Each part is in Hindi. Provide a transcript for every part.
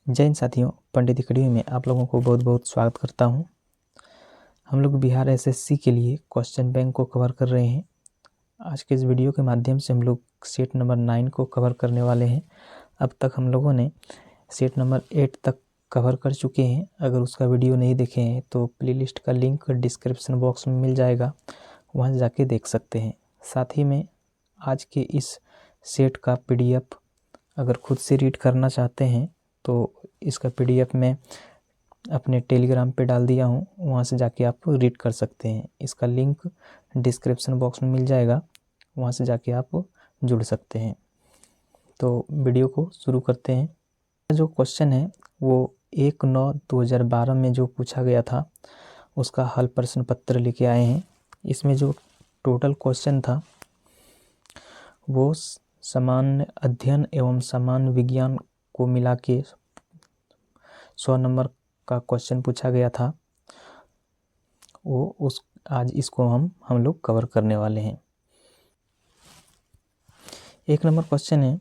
जय हिंद साथियों, पंडित अकेडमी में आप लोगों को बहुत बहुत स्वागत करता हूं। हम लोग बिहार एसएससी के लिए क्वेश्चन बैंक को कवर कर रहे हैं। आज के इस वीडियो के माध्यम से हम लोग सेट नंबर 9 को कवर करने वाले हैं। अब तक हम लोगों ने सेट नंबर 8 तक कवर कर चुके हैं। अगर उसका वीडियो नहीं देखे हैं तो प्लेलिस्ट का लिंक डिस्क्रिप्शन बॉक्स में मिल जाएगा, वहाँ जाके देख सकते हैं। साथ ही में आज के इस सेट का PDF अगर खुद से रीड करना चाहते हैं तो इसका PDF मैं अपने टेलीग्राम पे डाल दिया हूँ, वहाँ से जाके आप रीड कर सकते हैं। इसका लिंक डिस्क्रिप्शन बॉक्स में मिल जाएगा, वहाँ से जाके आप जुड़ सकते हैं। तो वीडियो को शुरू करते हैं। जो क्वेश्चन है वो 1/9/2012 में जो पूछा गया था उसका हल प्रश्न पत्र लेके आए हैं। इसमें जो टोटल क्वेश्चन था वो सामान्य अध्ययन एवं सामान्य विज्ञान को मिला के 100 नंबर का क्वेश्चन पूछा गया था। आज इसको हम लोग कवर करने वाले हैं। 1 नंबर क्वेश्चन है,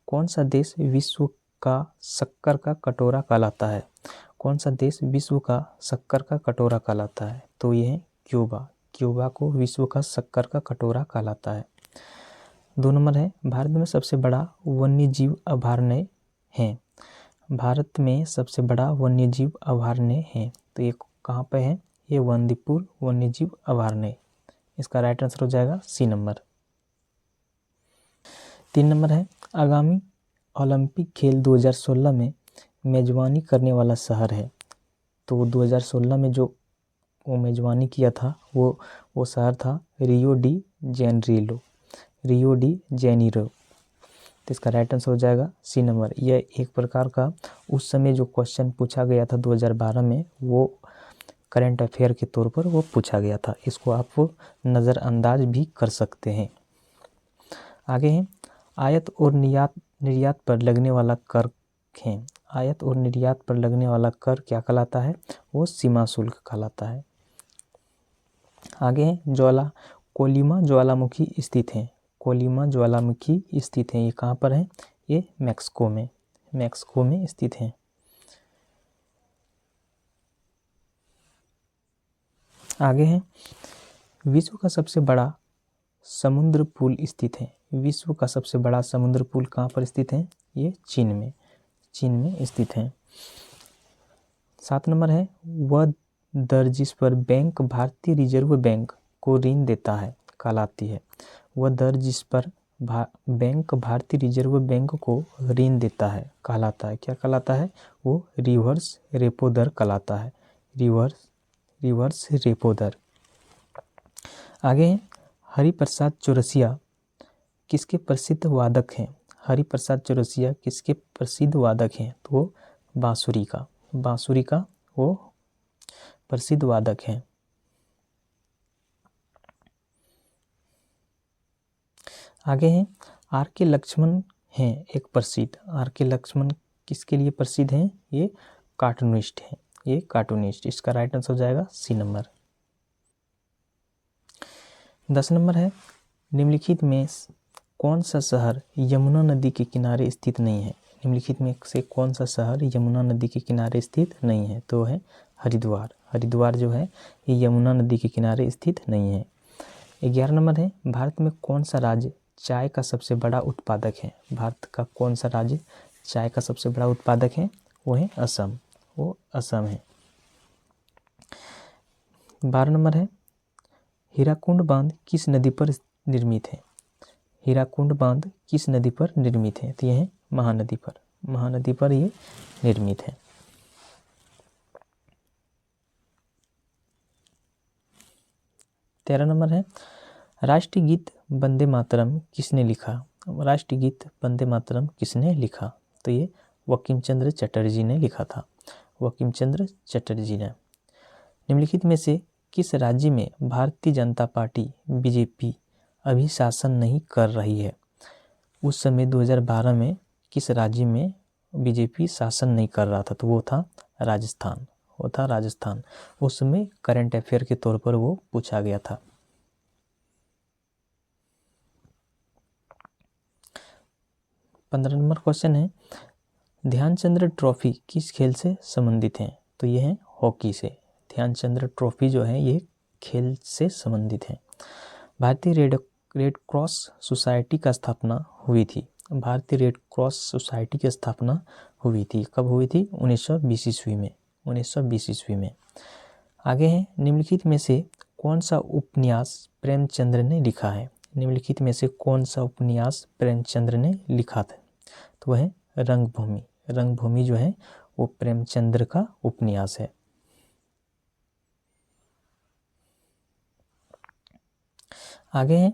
कौन सा देश विश्व का शक्कर का कटोरा कहलाता है? कौन सा देश विश्व का शक्कर का कटोरा कहलाता है? तो ये है क्यूबा। क्यूबा को विश्व का शक्कर का कटोरा कहलाता है। 2 नंबर है, भारत में सबसे बड़ा वन्यजीव अभयारण्य है। भारत में सबसे बड़ा वन्यजीव अभयारण्य है, तो ये कहाँ पे है? ये बंदीपुर वन्यजीव अभयारण्य। इसका राइट आंसर हो जाएगा सी नंबर। 3 नंबर है, आगामी ओलंपिक खेल 2016 में मेजबानी करने वाला शहर है। तो 2016 में जो वो मेजबानी किया था वो शहर था Rio de Janeiro. Rio de Janeiro, तो इसका राइट आंसर हो जाएगा सी नंबर। यह एक प्रकार का उस समय जो क्वेश्चन पूछा गया था 2012 में, वो करंट अफेयर के तौर पर वो पूछा गया था। इसको आप नज़रअंदाज भी कर सकते हैं। आगे है, आयात और निर्यात पर लगने वाला कर है। आयात और निर्यात पर लगने वाला कर क्या कहलाता है? वो सीमा शुल्क कहलाता है। आगे है, कोलिमा ज्वालामुखी स्थित है। कोलिमा ज्वालामुखी स्थित है, ये कहाँ पर है? ये मैक्सिको में स्थित है। आगे है, विश्व का सबसे बड़ा समुद्र पुल स्थित है। विश्व का सबसे बड़ा समुद्र पुल कहाँ पर स्थित है? ये चीन में स्थित है। 7 नंबर है, वह दर जिस पर बैंक भारतीय रिजर्व बैंक को ऋण देता है कहलाती है। वह दर जिस पर बैंक भारतीय रिजर्व बैंक को ऋण देता है कहलाता है, क्या कहलाता है? वो रिवर्स रेपो दर कहलाता है। रिवर्स रेपो दर। आगे है, हरिप्रसाद चौरसिया किसके प्रसिद्ध वादक हैं? हरिप्रसाद चौरसिया किसके प्रसिद्ध वादक हैं? तो वो बांसुरी का वो प्रसिद्ध वादक हैं। आगे हैं, R.K. लक्ष्मण हैं एक प्रसिद्ध। R.K. लक्ष्मण किसके लिए प्रसिद्ध हैं? ये कार्टूनिस्ट हैं। इसका राइट आंसर हो जाएगा सी नंबर। 10 नंबर है, निम्नलिखित में कौन सा शहर यमुना नदी के किनारे स्थित नहीं है? निम्नलिखित में से कौन सा शहर यमुना नदी के किनारे स्थित नहीं है? तो है हरिद्वार। हरिद्वार जो है ये यमुना नदी के किनारे स्थित नहीं है। 11 नंबर है, भारत में कौन सा राज्य चाय का सबसे बड़ा उत्पादक है? भारत का कौन सा राज्य चाय का सबसे बड़ा उत्पादक है? वो है असम। वो असम है। 12 नंबर है, हीराकुंड बांध किस नदी पर निर्मित है? हीराकुंड बांध किस नदी पर निर्मित है? तो यह है महानदी पर ये निर्मित है। 13 नंबर है, राष्ट्रीय गीत वंदे मातरम किसने लिखा? राष्ट्रीय गीत वंदे मातरम किसने लिखा? तो ये बंकिम चंद्र चटर्जी ने लिखा था। बंकिम चंद्र चटर्जी ने। निम्नलिखित में से किस राज्य में भारतीय जनता पार्टी बीजेपी अभी शासन नहीं कर रही है? उस समय 2012 में किस राज्य में बीजेपी शासन नहीं कर रहा था? तो वो था राजस्थान। उस समय करंट अफेयर के तौर पर वो पूछा गया था। 15 नंबर क्वेश्चन है, ध्यानचंद्र ट्रॉफी किस खेल से संबंधित है? तो ये है हॉकी से। ध्यानचंद्र ट्रॉफी जो है ये खेल से संबंधित है। भारतीय रेड क्रॉस सोसाइटी का स्थापना हुई थी। भारतीय रेड क्रॉस सोसाइटी की स्थापना हुई थी। कब हुई थी? 1920 ईस्वी में। 1920 ईस्वी में। आगे है, निम्नलिखित में से कौन सा उपन्यास प्रेमचंद्र ने लिखा है? निम्नलिखित में से कौन सा उपन्यास प्रेमचंद्र ने लिखा था? तो वह है रंगभूमि। रंगभूमि जो है वो प्रेमचंद्र का उपन्यास है। आगे है,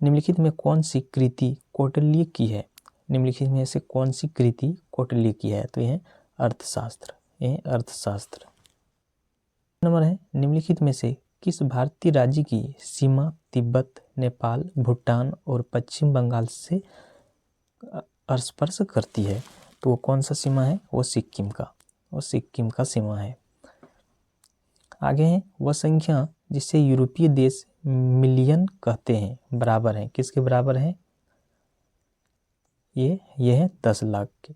निम्नलिखित में कौन सी कृति कौटिल्य की है? निम्नलिखित में से कौन सी कृति कौटिल्य की है? तो यह अर्थशास्त्र। यह अर्थशास्त्र। नंबर है, निम्नलिखित में से किस भारतीय राज्य की सीमा तिब्बत, नेपाल, भूटान और पश्चिम बंगाल से स्पर्श करती है? तो वो कौन सा सीमा है? वो सिक्किम का। वो सिक्किम का सीमा है। आगे है, वह संख्या जिसे यूरोपीय देश मिलियन कहते हैं बराबर है किसके बराबर है? ये है 10 लाख के।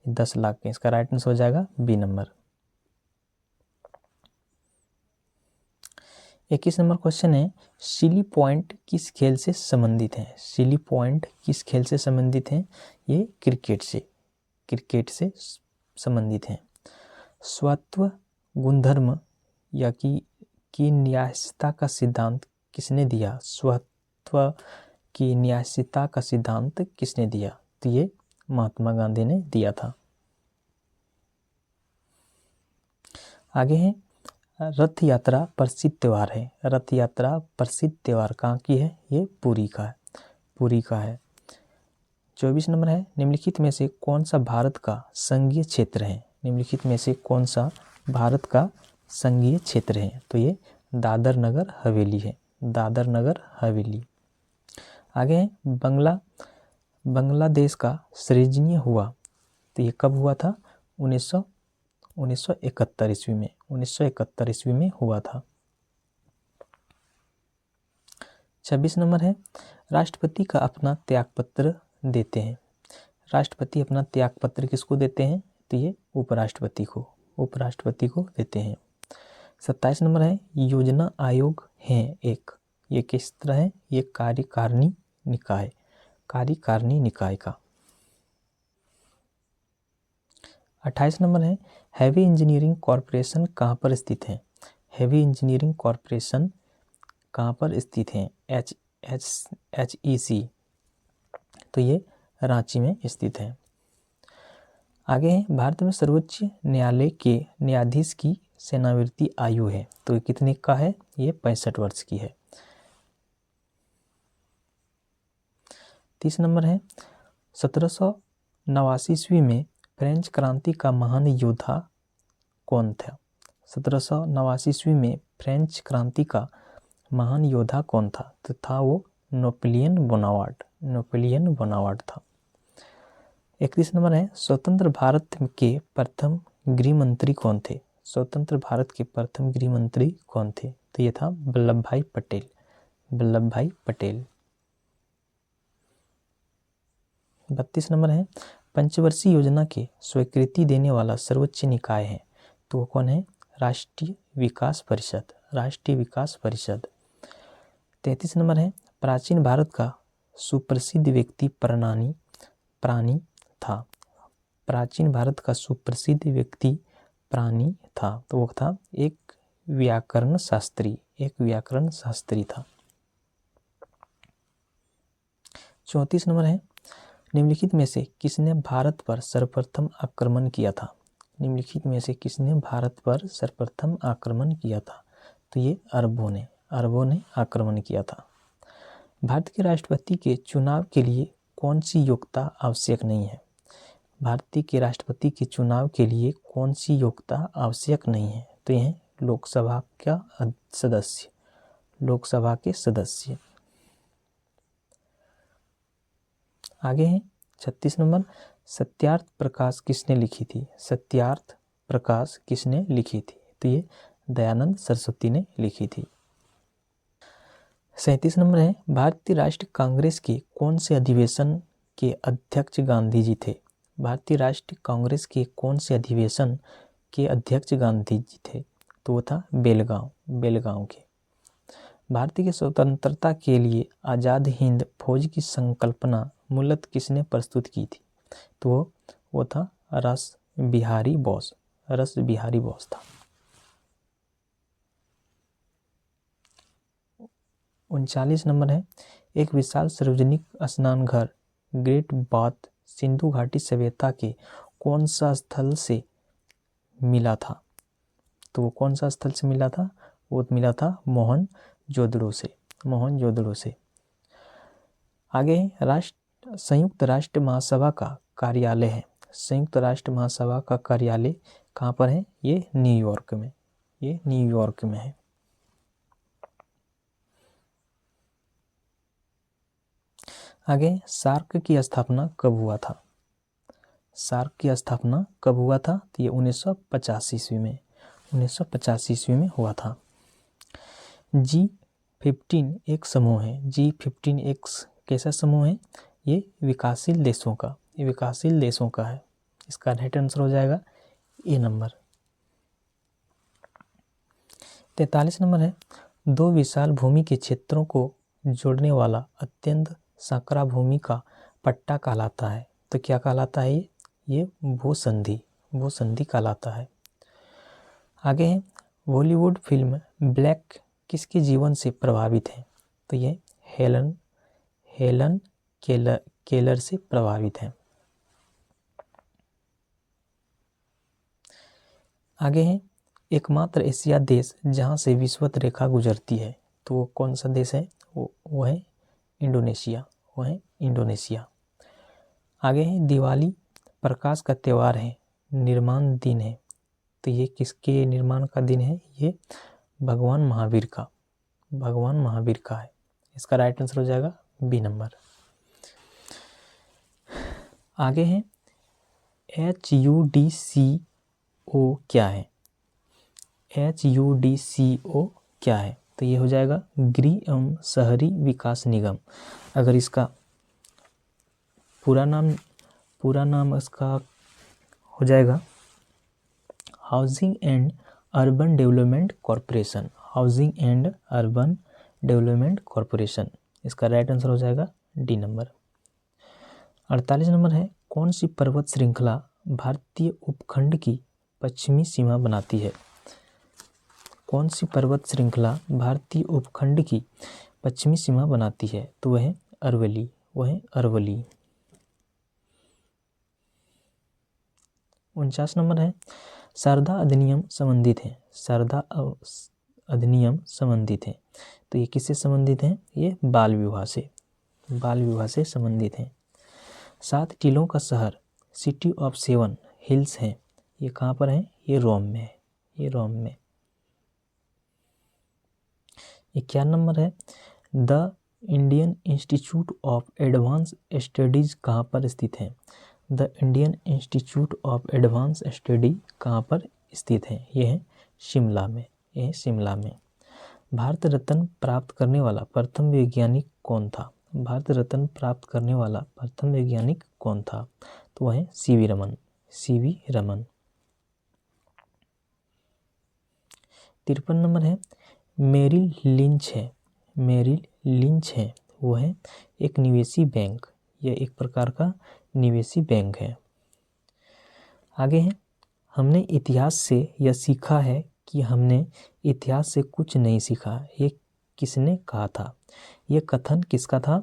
10 लाख के। इसका राइट आंसर हो जाएगा बी नंबर। 21 नंबर क्वेश्चन है, सिली पॉइंट किस खेल से संबंधित है? सिली पॉइंट किस खेल से संबंधित है? ये क्रिकेट से संबंधित है। स्वत्व गुणधर्म या की न्यायिकता का सिद्धांत किसने दिया? स्वत्व की न्यायिकता का सिद्धांत किसने दिया? तो ये महात्मा गांधी ने दिया था। आगे है, रथ यात्रा प्रसिद्ध त्योहार है। रथ यात्रा प्रसिद्ध त्योहार कहाँ की है? ये पुरी का है। पुरी का है। 24 नंबर है, निम्नलिखित में से कौन सा भारत का संघीय क्षेत्र है? निम्नलिखित में से कौन सा भारत का संघीय क्षेत्र है? तो ये दादर नगर हवेली है। दादर नगर हवेली। आगे है, बांग्लादेश का सृजनीय हुआ। तो ये कब हुआ था? 1971 ईस्वी में। 1971 ईस्वी में हुआ था। 26 नंबर है, राष्ट्रपति का अपना त्यागपत्र देते हैं। राष्ट्रपति अपना त्यागपत्र किसको देते हैं? तो ये उपराष्ट्रपति को देते हैं। 27 नंबर है, योजना आयोग है एक। ये किस तरह है? ये कार्यकारिणी निकाय का। 28 नंबर है, हैवी इंजीनियरिंग कॉरपोरेशन कहाँ पर स्थित है? हैवी इंजीनियरिंग कॉरपोरेशन कहाँ पर स्थित है? HEC। तो ये रांची में स्थित है। आगे है, भारत में सर्वोच्च न्यायालय के न्यायाधीश की सेवानिवृत्ति आयु है। तो ये कितने का है? ये 65 वर्ष की है। 30 नंबर है, 1789 ईस्वी में फ्रेंच क्रांति का महान योद्धा कौन था? 1789 ईस्वी में फ्रेंच क्रांति का महान योद्धा कौन था? तो था वो नेपोलियन बोनापार्ट था। 31 नंबर है, स्वतंत्र भारत के प्रथम गृह मंत्री कौन थे? स्वतंत्र भारत के प्रथम गृह मंत्री कौन थे? तो ये था वल्लभ भाई पटेल। 32 नंबर है, पंचवर्षीय योजना के स्वीकृति देने वाला सर्वोच्च निकाय है। तो वो कौन है? राष्ट्रीय विकास परिषद। 33 नंबर है, प्राचीन भारत का सुप्रसिद्ध व्यक्ति प्राणी था। प्राचीन भारत का सुप्रसिद्ध व्यक्ति प्राणी था। तो वो था एक व्याकरण शास्त्री था। 34 नंबर है, निम्नलिखित में से किसने भारत पर सर्वप्रथम आक्रमण किया था? निम्नलिखित में से किसने भारत पर सर्वप्रथम आक्रमण किया था? तो ये अरबों ने आक्रमण किया था। भारत के राष्ट्रपति के चुनाव के लिए कौन सी योग्यता आवश्यक नहीं है? भारत के राष्ट्रपति के चुनाव के लिए कौन सी योग्यता आवश्यक नहीं है? तो यह लोकसभा के सदस्य। आगे है 36 नंबर, सत्यार्थ प्रकाश किसने लिखी थी? सत्यार्थ प्रकाश किसने लिखी थी? तो ये दयानंद सरस्वती ने लिखी थी। 37 नंबर है, भारतीय राष्ट्रीय कांग्रेस के कौन से अधिवेशन के अध्यक्ष गांधी जी थे? भारतीय राष्ट्रीय कांग्रेस के कौन से अधिवेशन के अध्यक्ष गांधी जी थे? तो वो था बेलगांव के। भारतीय की स्वतंत्रता के लिए आज़ाद हिंद फौज की संकल्पना मूलतः किसने प्रस्तुत की थी? तो वो था रस बिहारी बोस था। 39 नंबर है, एक विशाल सार्वजनिक स्नान घर ग्रेट बाथ सिंधु घाटी सभ्यता के कौन सा स्थल से मिला था? तो वो कौन सा स्थल से मिला था? वो मिला था मोहनजोदड़ो से। आगे संयुक्त राष्ट्र महासभा का कार्यालय है। संयुक्त राष्ट्र महासभा का कार्यालय कहाँ पर है? ये न्यूयॉर्क में है। आगे सार्क की स्थापना कब हुआ था? तो ये 1950 ईस्वी में हुआ था। G15 एक समूह है। G15 एक कैसा समूह है? ये विकासशील देशों का है। इसका राइट आंसर हो जाएगा ए नंबर। 43 नंबर है, दो विशाल भूमि के क्षेत्रों को जोड़ने वाला अत्यंत संकरा भूमि का पट्टा कहलाता है। तो क्या कहलाता है? ये भूसंधि कहलाता है। आगे है, बॉलीवुड फिल्म ब्लैक किसके जीवन से प्रभावित है? तो ये हेलन केलर से प्रभावित है। आगे है, एकमात्र एशिया देश जहां से विषुवत रेखा गुजरती है। तो वो कौन सा देश है? वो है इंडोनेशिया। आगे है, दिवाली प्रकाश का त्यौहार है, निर्माण दिन है। तो ये किसके निर्माण का दिन है? ये भगवान महावीर का है। इसका राइट आंसर हो जाएगा बी नंबर। आगे है, HUDCO क्या है? HUDCO क्या है? तो ये हो जाएगा गृह एवं शहरी विकास निगम। अगर इसका पूरा नाम इसका हो जाएगा housing and urban development corporation. इसका राइट आंसर हो जाएगा डी नंबर। 48 नंबर है, कौन सी पर्वत श्रृंखला भारतीय उपखंड की पश्चिमी सीमा बनाती है? कौन सी पर्वत श्रृंखला भारतीय उपखंड की पश्चिमी सीमा बनाती है? तो वह है अरवली। 49 नंबर है, शारदा अधिनियम संबंधित है। तो ये किससे संबंधित है? ये बाल विवाह से संबंधित है। 7 टीलों का शहर सिटी ऑफ 7 हिल्स है, ये कहाँ पर है? ये रोम में। 51 नंबर है, the Indian institute of advance studies कहाँ पर स्थित है? The Indian institute of advance study कहाँ पर स्थित है? ये है शिमला में। भारत रत्न प्राप्त करने वाला प्रथम वैज्ञानिक कौन था? तो वह है सीवी रमन। 53 नंबर है, मेरिल लिंच है, वो है एक निवेशी बैंक। यह एक प्रकार का निवेशी बैंक है। आगे है, हमने इतिहास से यह सीखा है कि हमने इतिहास से कुछ नहीं सीखा। ये किसने कहा था? ये कथन किसका था?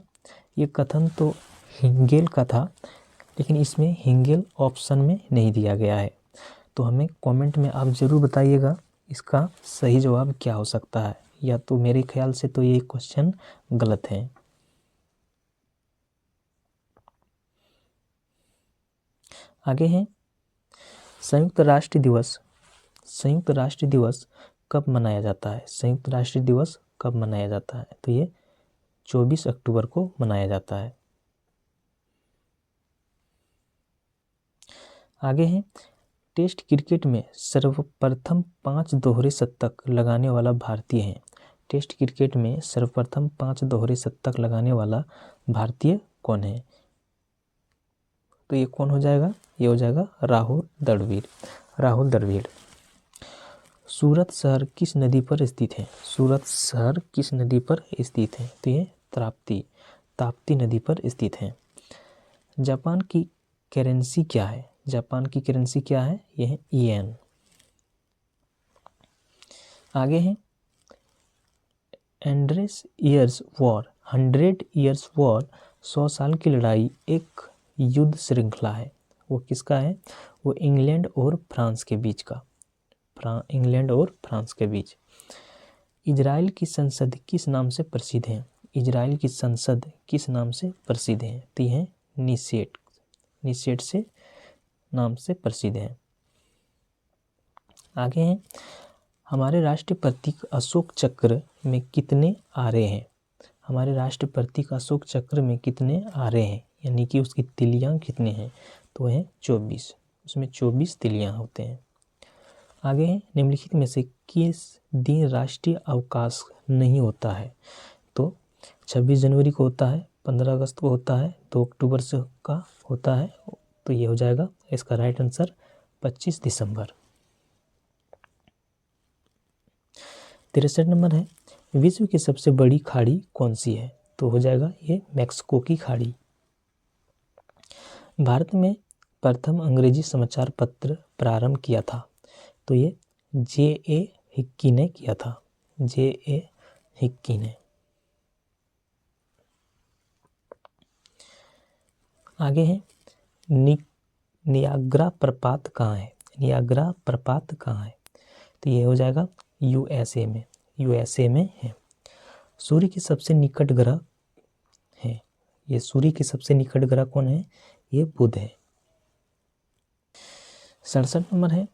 ये कथन तो हिंगेल का था, लेकिन इसमें हिंगेल ऑप्शन में नहीं दिया गया है। तो हमें कमेंट में आप ज़रूर बताइएगा इसका सही जवाब क्या हो सकता है। या तो मेरे ख्याल से तो ये क्वेश्चन गलत है। आगे है, संयुक्त राष्ट्र दिवस कब मनाया जाता है? तो ये 24 अक्टूबर को मनाया जाता है। आगे है, टेस्ट क्रिकेट में सर्वप्रथम 5 दोहरे शतक लगाने वाला भारतीय है। टेस्ट क्रिकेट में सर्वप्रथम 5 दोहरे शतक लगाने वाला भारतीय कौन है? तो ये कौन हो जाएगा? ये हो जाएगा राहुल द्रविड़। सूरत शहर किस नदी पर स्थित है? सूरत शहर किस नदी पर स्थित है? तो ये ताप्ती नदी पर स्थित है। जापान की करेंसी क्या है? जापान की करेंसी क्या है? यह है येन। आगे है 100 ईयर्स वॉर 100 साल की लड़ाई एक युद्ध श्रृंखला है। वो किसका है? वो इंग्लैंड और फ्रांस के बीच का। इजराइल की संसद किस नाम से प्रसिद्ध है? इजराइल की संसद किस नाम से प्रसिद्ध है? तो यह है निसेट से नाम से प्रसिद्ध है। आगे हैं हमारे राष्ट्रीय प्रतीक अशोक चक्र में कितने आरे हैं? हमारे राष्ट्रीय प्रतीक अशोक चक्र में कितने आरे हैं, यानी कि उसकी तिलियां कितने हैं? तो है 24। उसमें 24 तिलियां होते हैं। आगे है निम्नलिखित में से किस दिन राष्ट्रीय अवकाश नहीं होता है? तो 26 जनवरी को होता है, 15 अगस्त को होता है, 2 अक्टूबर से का होता है। तो ये हो जाएगा इसका राइट आंसर 25 दिसंबर। 63 नंबर है विश्व की सबसे बड़ी खाड़ी कौन सी है? तो हो जाएगा ये मैक्सिको की खाड़ी। भारत में प्रथम अंग्रेजी समाचार पत्र प्रारंभ किया था? तो ये J.A. हिक्की ने किया था। J.A. हिक्की ने। आगे है नियाग्रा प्रपात कहाँ है? नियाग्रा प्रपात कहाँ है? तो ये हो जाएगा यूएसए में है। सूर्य के सबसे निकट ग्रह है। ये सूर्य के सबसे निकट ग्रह कौन है? ये बुध है। 67 नंबर है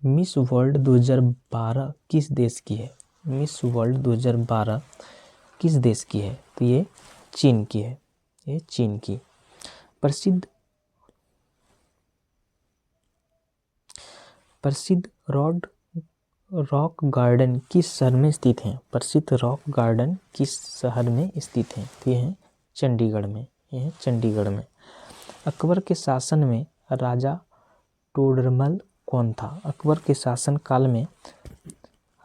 मिस वर्ल्ड 2012 किस देश की है? मिस वर्ल्ड 2012 किस देश की है? तो ये चीन की है। ये चीन की। प्रसिद्ध रॉक गार्डन किस शहर में स्थित है? प्रसिद्ध रॉक गार्डन किस शहर में स्थित है? तो ये है चंडीगढ़ में। ये है चंडीगढ़ में। अकबर के शासन में राजा टोडरमल कौन था? अकबर के शासन काल में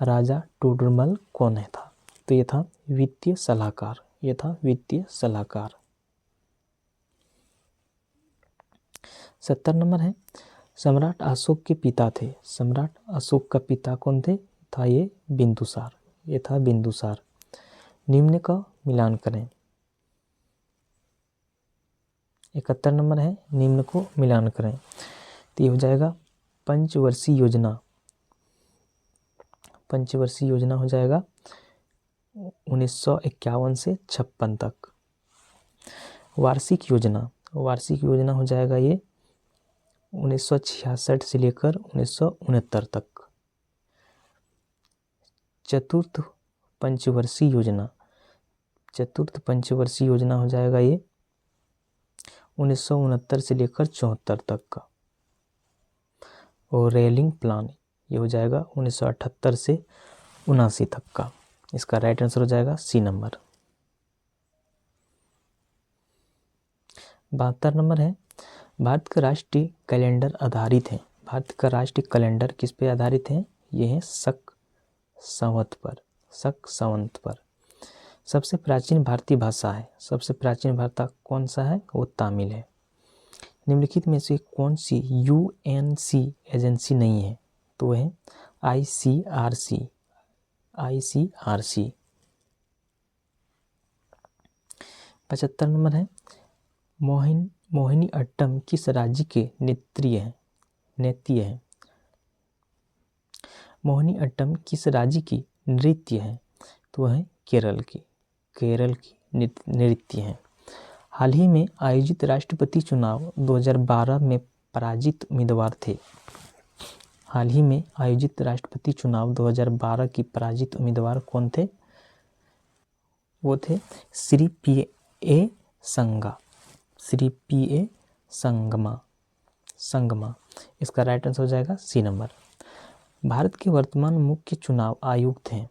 राजा टोडरमल कौन है था? तो ये था वित्तीय सलाहकार। ये था वित्तीय सलाहकार। 70 नंबर है सम्राट अशोक के पिता थे। सम्राट अशोक का पिता कौन थे? था ये बिंदुसार। ये था बिंदुसार। निम्न का मिलान करें। 71 नंबर है निम्न को मिलान करें। तो ये हो जाएगा पंचवर्षीय योजना। पंचवर्षीय योजना हो जाएगा 1951 से 56 तक। वार्षिक योजना हो जाएगा ये 1966 से लेकर 1969 तक। चतुर्थ पंचवर्षीय योजना हो जाएगा ये 1969 से लेकर 74 तक का। और रेलिंग प्लान ये हो जाएगा 1978 से 79 तक का। इसका राइट आंसर हो जाएगा सी नंबर। 72 नंबर है भारत का राष्ट्रीय कैलेंडर आधारित है। भारत का राष्ट्रीय कैलेंडर किस पे आधारित है? ये है शक संवत पर। सबसे प्राचीन भारतीय भाषा है। सबसे प्राचीन भाषा कौन सा है? वो तमिल है। निम्नलिखित में से कौन सी यूएनसी एजेंसी नहीं है? तो वह है ICRC। 75 नंबर है मोहिनी अट्टम किस राज्य के नृत्य है? मोहिनी अट्टम किस राज्य की नृत्य है? तो वह है केरल की नृत्य है। हाल ही में आयोजित राष्ट्रपति चुनाव 2012 में पराजित उम्मीदवार थे। हाल ही में आयोजित राष्ट्रपति चुनाव 2012 की पराजित उम्मीदवार कौन थे? वो थे श्री P.A. संगमा। इसका राइट आंसर हो जाएगा सी नंबर। भारत के वर्तमान मुख्य चुनाव आयुक्त हैं।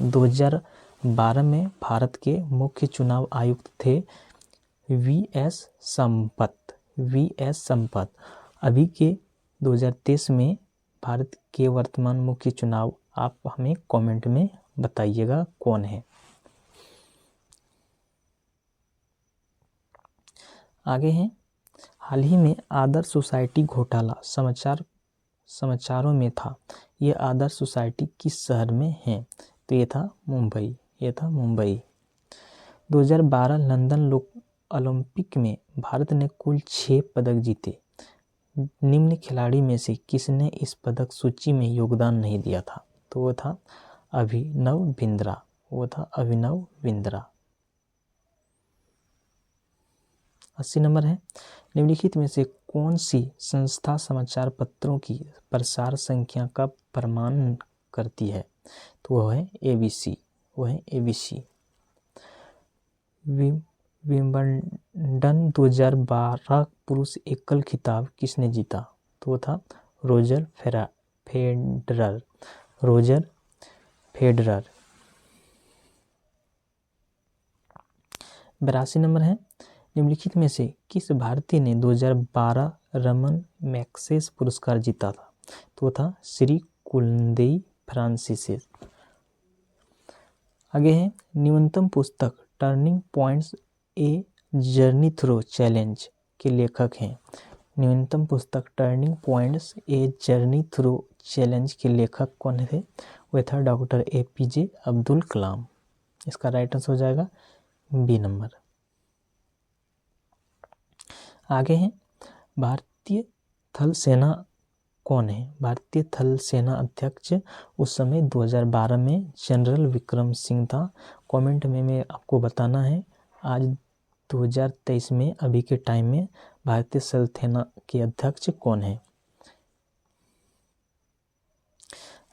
2012 में भारत के मुख्य चुनाव आयुक्त थे वी एस संपत। अभी के 2023 में भारत के वर्तमान मुख्य चुनाव आप हमें कमेंट में बताइएगा कौन है। आगे हैं, हाल ही में आदर्श सोसाइटी घोटाला समाचारों में था। ये आदर्श सोसाइटी किस शहर में है? तो ये था मुंबई। 2012 लंदन ओलंपिक में भारत ने कुल 6 पदक जीते। निम्न खिलाड़ी में से किसने इस पदक सूची में योगदान नहीं दिया था? तो वो था अभिनव बिंद्रा। 80 नंबर है, निम्नलिखित में से कौन सी संस्था समाचार पत्रों की प्रसार संख्या का प्रमाण करती है? तो वह है एबीसी। विंबलडन 2012 पुरुष एकल खिताब किसने जीता? तो वो था रोजर फेडरर। 82 नंबर है, निम्नलिखित में से किस भारतीय ने 2012 रमन मैग्सेसे पुरस्कार जीता था? तो वो था श्री कुलदेई फ्रांसिस। आगे है, न्यूनतम पुस्तक turning points a journey through challenge के लेखक हैं। न्यूनतम पुस्तक turning points a journey through challenge के लेखक कौन थे? वह था डॉक्टर APJ अब्दुल कलाम। इसका राइट आंसर हो जाएगा बी नंबर। आगे हैं, भारतीय थल सेना कौन है? भारतीय थल सेना अध्यक्ष उस समय 2012 में जनरल विक्रम सिंह था। कमेंट में मैं आपको बताना है आज 2023 में अभी के टाइम में भारतीय थल सेना के अध्यक्ष कौन है।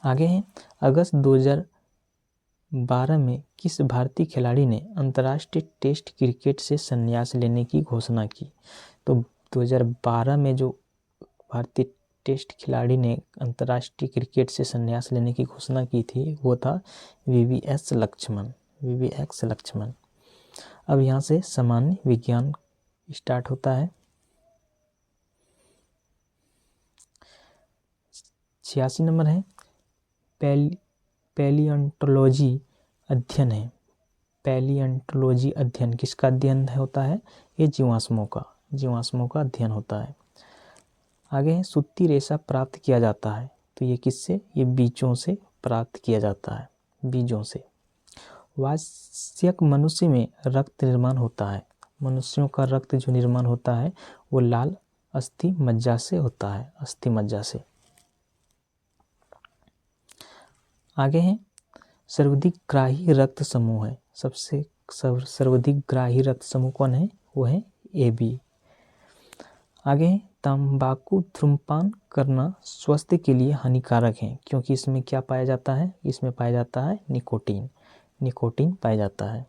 आगे हैं, अगस्त 2012 में किस भारतीय खिलाड़ी ने अंतर्राष्ट्रीय टेस्ट क्रिकेट से संन्यास लेने की घोषणा की? तो 2012 में जो भारतीय टेस्ट खिलाड़ी ने अंतर्राष्ट्रीय क्रिकेट से संन्यास लेने की घोषणा की थी वो था VVS लक्ष्मण। अब यहाँ से सामान्य विज्ञान स्टार्ट होता है। 86 नंबर है, पैलियोंटोलॉजी अध्ययन किसका अध्ययन होता है? ये जीवाश्मों का अध्ययन होता है। आगे है, सूती रेशा प्राप्त किया जाता है तो ये किससे? ये बीजों से प्राप्त किया जाता है, बीजों से। वयस्क मनुष्य में रक्त निर्माण होता है। मनुष्यों का रक्त जो निर्माण होता है वो लाल अस्थि मज्जा से होता है, अस्थि मज्जा से। आगे है, सर्वाधिक ग्राही रक्त समूह है। सबसे सर्वाधिक ग्राही रक्त समूह कौन है? वो है AB। आगे है, तंबाकू धूम्रपान करना स्वास्थ्य के लिए हानिकारक है क्योंकि इसमें क्या पाया जाता है? इसमें पाया जाता है निकोटीन पाया जाता है।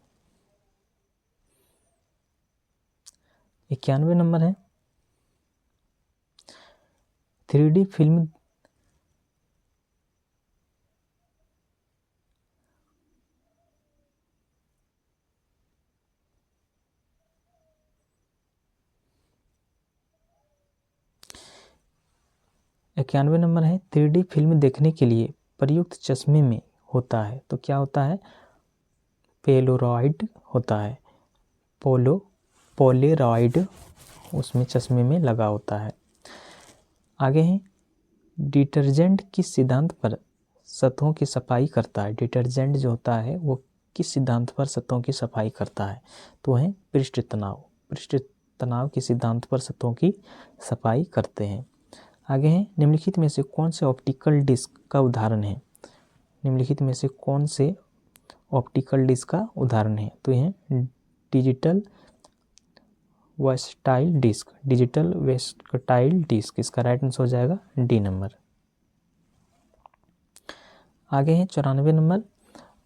91 नंबर है, 3D फिल्म नंबर है, 3D फिल्म देखने के लिए प्रयुक्त चश्मे में होता है तो क्या होता है? पेलोरॉइड होता है, पोलेरॉइड उसमें चश्मे में लगा होता है। आगे है, डिटर्जेंट किस सिद्धांत पर सतहों की सफाई करता है? डिटर्जेंट जो होता है वो किस सिद्धांत पर सतहों की सफाई करता है? तो है पृष्ठ तनाव के सिद्धांत पर सतहों की सफाई करते हैं। आगे है, निम्नलिखित में से कौन से ऑप्टिकल डिस्क का उदाहरण है? निम्नलिखित में से कौन से ऑप्टिकल डिस्क का उदाहरण है? तो यह डिजिटल वेस्टाइल डिस्क। इसका राइट आंसर हो जाएगा डी नंबर। आगे है 94 नंबर,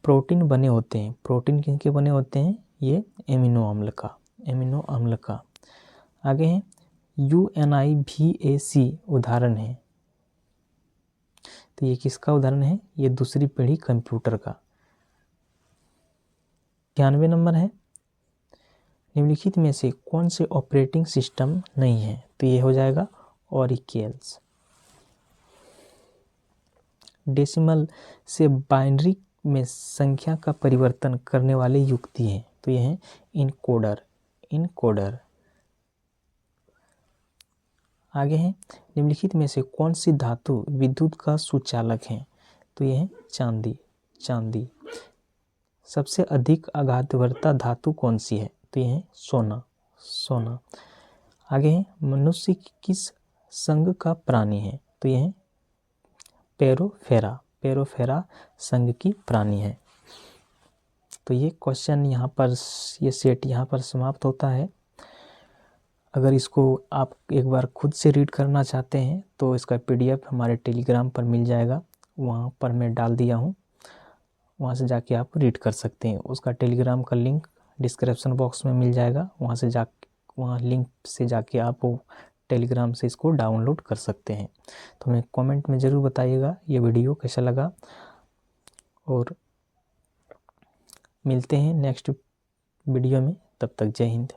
प्रोटीन बने होते हैं। प्रोटीन किनके बने होते हैं? ये एमिनो अम्ल का। आगे है, UNIVAC उदाहरण है तो ये किसका उदाहरण है? ये दूसरी पीढ़ी कंप्यूटर का। 91 नंबर है, निम्नलिखित में से कौन से ऑपरेटिंग सिस्टम नहीं है? तो ये हो जाएगा ऑरिकल्स। डेसिमल से बाइनरी में संख्या का परिवर्तन करने वाले युक्ति हैं, तो ये हैं इनकोडर। आगे हैं, निम्नलिखित में से कौन सी धातु विद्युत का सुचालक है? तो ये है चांदी। सबसे अधिक आघातवर्ता धातु कौन सी है? तो ये है सोना। आगे है, मनुष्य किस संघ का प्राणी है? तो ये है पेरोफेरा संघ की प्राणी है। तो ये क्वेश्चन यहाँ पर, ये सेट यहाँ पर समाप्त होता है। अगर इसको आप एक बार खुद से रीड करना चाहते हैं तो इसका PDF हमारे टेलीग्राम पर मिल जाएगा, वहाँ पर मैं डाल दिया हूँ, वहाँ से जाके आप रीड कर सकते हैं। उसका टेलीग्राम का लिंक डिस्क्रिप्शन बॉक्स में मिल जाएगा, वहाँ लिंक से जाके आप टेलीग्राम से इसको डाउनलोड कर सकते हैं। तो हमें कमेंट में ज़रूर बताइएगा ये वीडियो कैसा लगा, और मिलते हैं नेक्स्ट वीडियो में। तब तक जय हिंद।